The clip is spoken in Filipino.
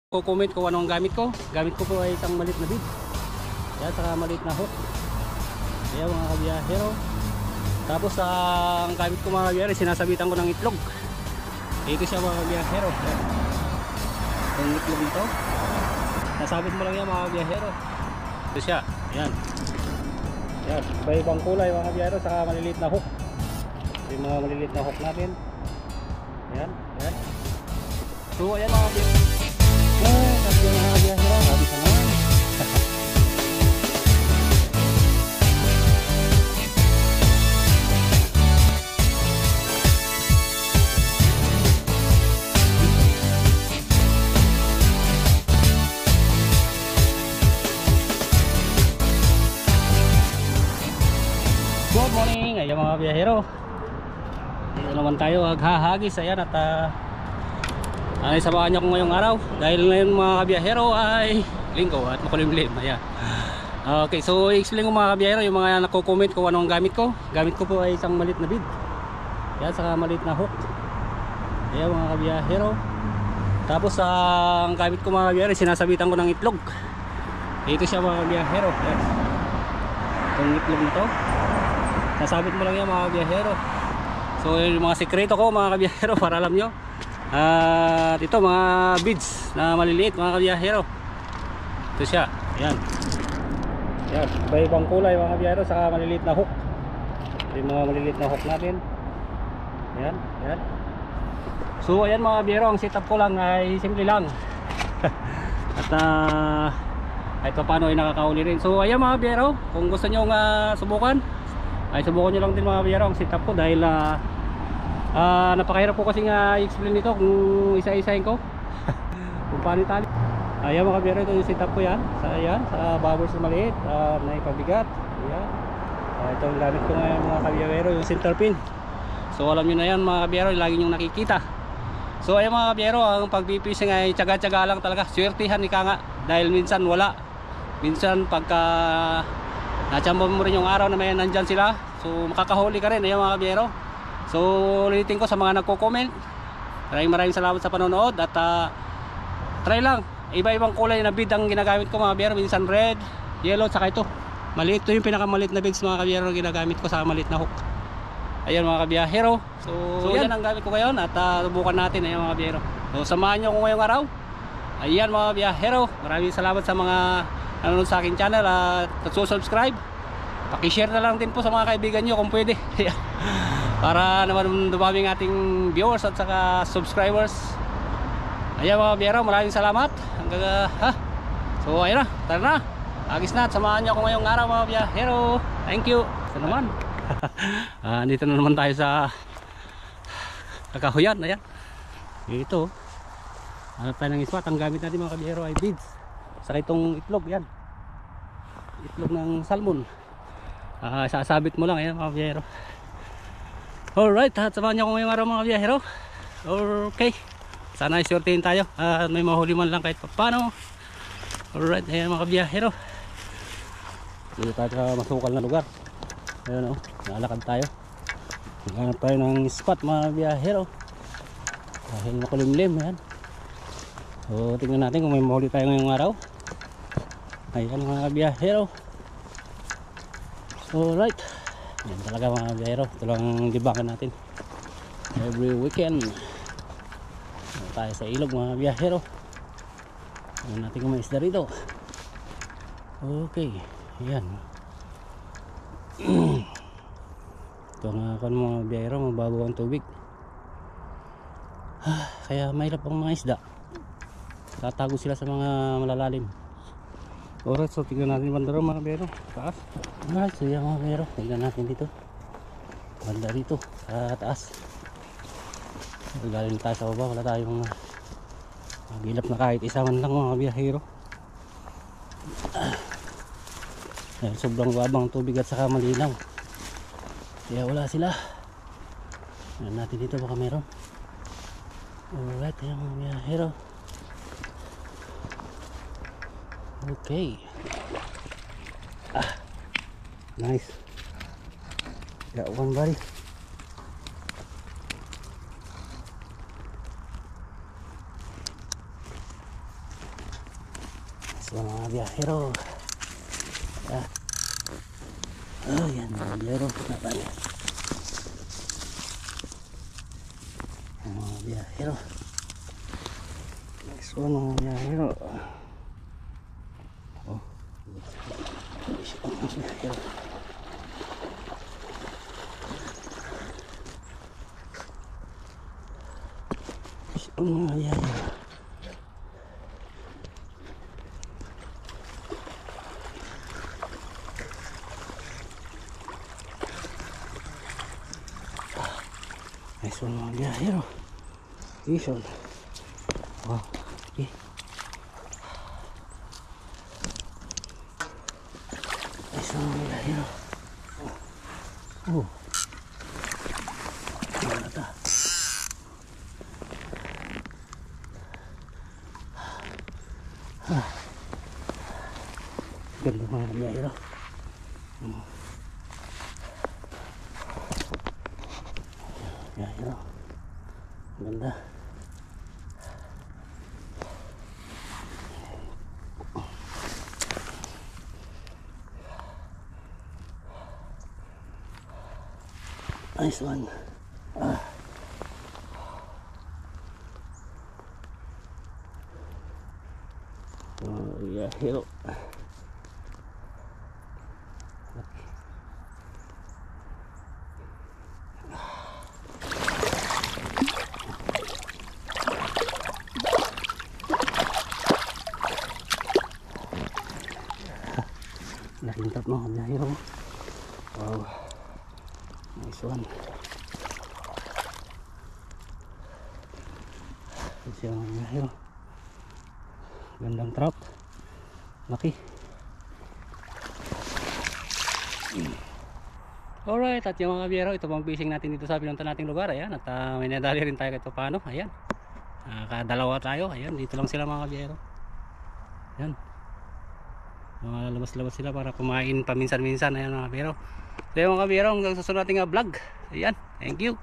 Comment ko anong gamit ko. Gamit ko po ay isang maliit na bid. Yan, saka maliit na hook. Ayan mga kabiyahero. Tapos ang gamit ko mga kabiyahero, sinasabitan ko ng itlog. Ito siya mga kabiyahero. Yung itlog ito. Nasabit mo lang yan mga kabiyahero. Ito siya. Ayan. Yan. Iba-ibang kulay mga kabiyahero, saka maliliit na hook. Ito yung mga maliliit na hook natin. Ayan. Ayan. So ayan mga kabiyahero. Kasi yung mga biyahero, sabi ka naman. Good morning, ayan mga biyahero. Dito naman tayo maghahagis. Ayan at ay samahan niyo ko ngayong araw dahil ngayon mga kabiyahero ay linggo at makulimlim. Ayan. Okay, so i-explain ko mga kabiyahero yung mga nagko-comment ko anong gamit ko. Gamit ko po ay isang maliit na bid. Yan, saka maliit na hook. Ayan mga kabiyahero. Tapos ang gamit ko mga kabiyahero, sinasabitan ko ng itlog. Ito siya mga kabiyahero. Ayan. Itong itlog na to, nasabit mo lang yan mga kabiyahero. So yung mga sekreto ko mga kabiyahero para alam nyo. At ito mga beads na maliliit mga kabiyahero. Ito siya. Ayan. Ayan. Iba-ibang kulay mga kabiyahero, saka maliliit na hook. Ito yung mga maliliit na hook natin. Ayan. Ayan. So ayan mga kabiyahero, ang setup ko lang ay simple lang. At kahit pa paano ay nakakauli rin. So ayan mga kabiyahero, kung gusto nyo subukan, ay subukan nyo lang din mga kabiyahero ang setup ko. Dahil napakahirap po kasi i-explain nito kung isa-isahin ko kung paano itali. Ayan mga kabiyahero, ito yung setup ko yan. Sa bobbles na maliit na ipabigat. Ayan. Ito yung gamit ko ngayon mga kabiyahero, yung center pin. So alam nyo na yan mga kabiyahero, lagi nyo nakikita. So ayan mga kabiyahero, ang pag-fishing ay tsaga-tsaga lang talaga. Swertihan ika nga, dahil minsan wala. Minsan pagka natsamban mo rin yung araw na may nandyan sila, so makakahuli ka rin. Ayan mga kabiyahero. So ulitin ko sa mga nagko-comment, maraming salamat sa panonood. At try lang, iba-ibang kulay na bead ang ginagamit ko mga kabiyahero. Minsan red, yellow, saka ito maliit. Ito yung pinakamaliit na beads mga kabiyahero ginagamit ko sa maliit na hook. Ayan mga kabiyahero. So yan ang gamit ko ngayon at subukan natin. Ayan mga kabiyahero. So samahan nyo ko ngayong araw. Ayan mga kabiyahero, maraming salamat sa mga nanonood sa akin channel at subscribe. Paki-share na lang din po sa mga kaibigan nyo kung pwede. Para naman dumaming ating viewers at saka subscribers. Ayan mga kabiyahero, maraming salamat. So ayun na, tara na. Agis na at samahan nyo ako ngayong araw mga kabiyahero. Thank you. Ito naman. Dito na naman tayo sa kakahuyan. Ayan. Ito. Hanap tayo ng spot. Ang gamit natin mga kabiyahero ay beads. Saka itong itlog. Yan. Itlog ng salmon. Sasabit mo lang. Ayan mga kabiyahero. Alright, at samahan niyo ako ngayong araw mga kabiyahero. Okay, sana isortein tayo at may mahuli man lang kahit paano. Alright, ayan mga kabiyahero, dito tayo sa masukal na lugar. Ayan o, nalakad tayo. Maghanap tayo ng spot mga kabiyahero dahil makulimlim. Ayan. So tingnan natin kung may mahuli tayo ngayong araw. Ayan mga kabiyahero. Alright, yan talaga mga kabiyahero. Ito lang libangan natin every weekend. Tayo sa ilog mga kabiyahero. Tingnan natin kung may isda rito. Okay, yan. Ito nga kan mga kabiyahero, mababaw ang tubig. Kaya mahirap ang mga isda. Tatago sila sa mga malalalim. Alright, so tingnan natin banda rin mga kabiyahero. Taas. Alright, so yan mga kabiyahero, tingnan natin dito. Banda rito sa taas. Galing tayo sa baba, wala tayong magilap na kahit isa man lang mga kabiyahero. Dahil sobrang babang tubig at saka malinaw, kaya wala sila. Tingnan natin dito baka meron. Alright, yan mga kabiyahero. Okay. Nice. Got one buddy. Nice one mga biyahero. Yan mga biyahero. Mga biyahero. Nice one mga biyahero. Nice one mga biyahero. Nice one mga biyahero. Nice one mga biyahero. Vision. Wow. Okay. Nice one mga biyahero. Oh. Malata. Ganda mga biyahero. Biyahero. Ganda. Nice one. Oh yeah, hero. Laking tap no, hero. Wow. Nice one. Siya mga hero. Gandang trout. Laki. Alright, at yung mga biyero, ito pang fishing natin dito sa pinunta nating lugar. Ayan, at may nadali rin tayo kahit paano. Ayan. Kadalawa tayo. Ayan, dito lang sila mga biyero. Ayan. Labas-labas sila para kumain paminsan-minsan. Ayan mga biyero. So yung mga biyero, hanggang susunod nating vlog. Ayan, thank you.